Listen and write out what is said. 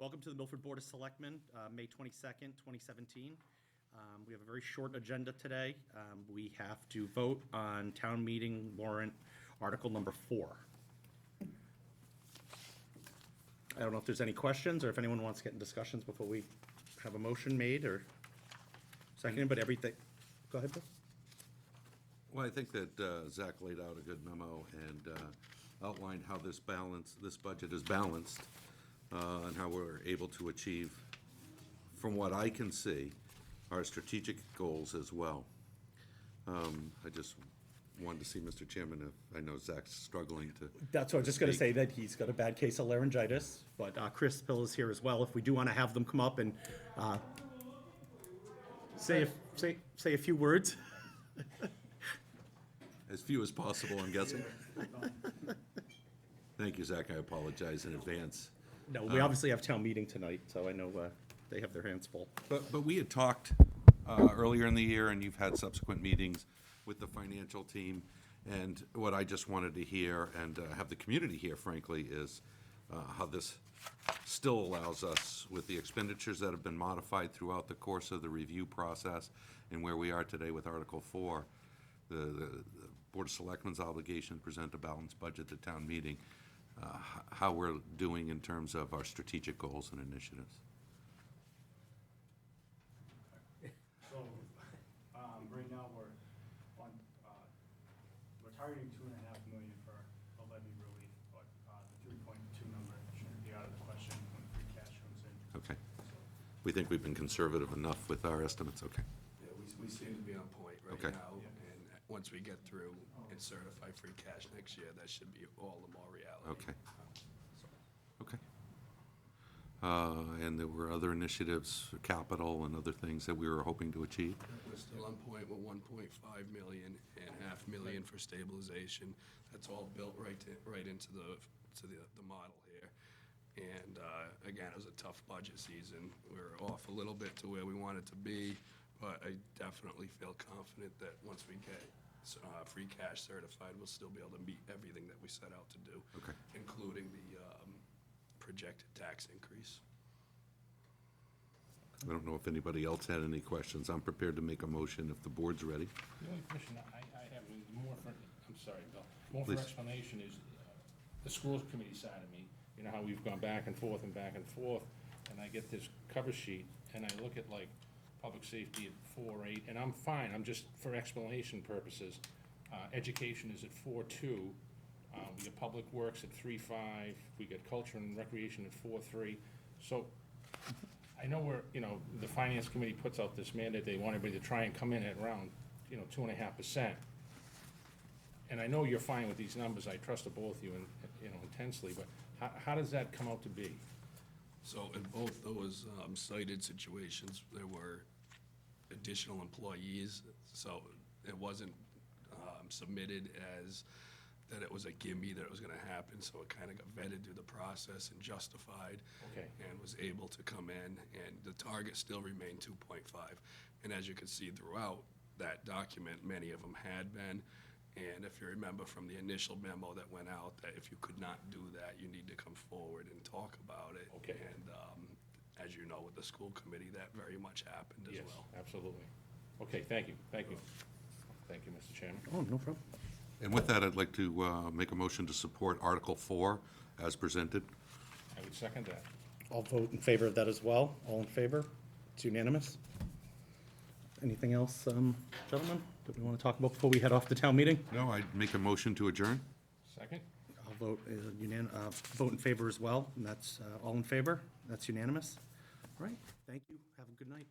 Welcome to the Milford Board of Selectmen, May 22nd, 2017. We have a very short agenda today. We have to vote on town meeting warrant article number 4. I don't know if there's any questions or if anyone wants to get in discussions before we have a motion made or seconded, but everything, go ahead, Bill. Well, I think that Zach laid out a good memo and outlined how this budget is balanced, and how we're able to achieve, from what I can see, our strategic goals as well. I just wanted to see, Mr. Chairman, if I know Zach's struggling to. That's what I was just going to say, that he's got a bad case of laryngitis, but Chris Pill is here as well. If we do want to have them come up and say a few words. As few as possible, I'm guessing. Thank you, Zach. I apologize in advance. No, we obviously have town meeting tonight, so I know they have their hands full. But we had talked earlier in the year, and you've had subsequent meetings with the financial team. And what I just wanted to hear, and have the community hear, frankly, is how this still allows us, with the expenditures that have been modified throughout the course of the review process, and where we are today with Article 4, the Board of Selectmen's obligation to present a balanced budget to town meeting, how we're doing in terms of our strategic goals and initiatives. So, right now, we're targeting $2.5 million for a levy relief, but the 3.2 number shouldn't be out of the question when free cash comes in. Okay. So, We think we've been conservative enough with our estimates, okay. Yeah, we seem to be on point Okay. right now, and once we get through and certify free cash next year, that should be all the more reality. Okay. Okay. And there were other initiatives, capital and other things that we were hoping to achieve? We're still on point with 1.5 million and $500,000 for stabilization. That's all built right into the model here. And again, it was a tough budget season. We're off a little bit to where we wanted to be, but I definitely feel confident that once we get free cash certified, we'll still be able to meet everything that we set out to do, Okay. including the projected tax increase. I don't know if anybody else had any questions. I'm prepared to make a motion if the board's ready. The only question I have is more for, I'm sorry, Bill, more for Please. explanation is the schools committee side of me. You know how we've gone back and forth, and I get this cover sheet, and I look at like public safety at 4.8, and I'm fine, I'm just, for explanation purposes, education is at 4.2, we get public works at 3.5, we get culture and recreation at 4.3, so I know the finance committee puts out this mandate, they want everybody to try and come in at around, 2.5%. And I know you're fine with these numbers, I trust the both of you, intensely, but how does that come out to be? So in both those cited situations, there were additional employees, so it wasn't submitted as that it was a gimme that it was gonna happen, so it kind of got vetted through the process and justified. Okay. And was able to come in, and the target still remained 2.5. And as you can see throughout that document, many of them had been. And if you remember from the initial memo that went out, that if you could not do that, you need to come forward and talk about it. Okay. And as you know, with the school committee, that very much happened as Yes, well. absolutely. Okay, thank you. Thank you, Mr. Chairman. Oh, no problem. And with that, I'd like to make a motion to support Article 4 as presented. I would second that. I'll vote in favor of that as well. All in favor? It's unanimous. Anything else, gentlemen, that we want to talk about before we head off to town meeting? No, I'd make a motion to adjourn. Second? I'll vote vote in favor as well, and that's all in favor. That's unanimous. All right, thank you. Have a good night.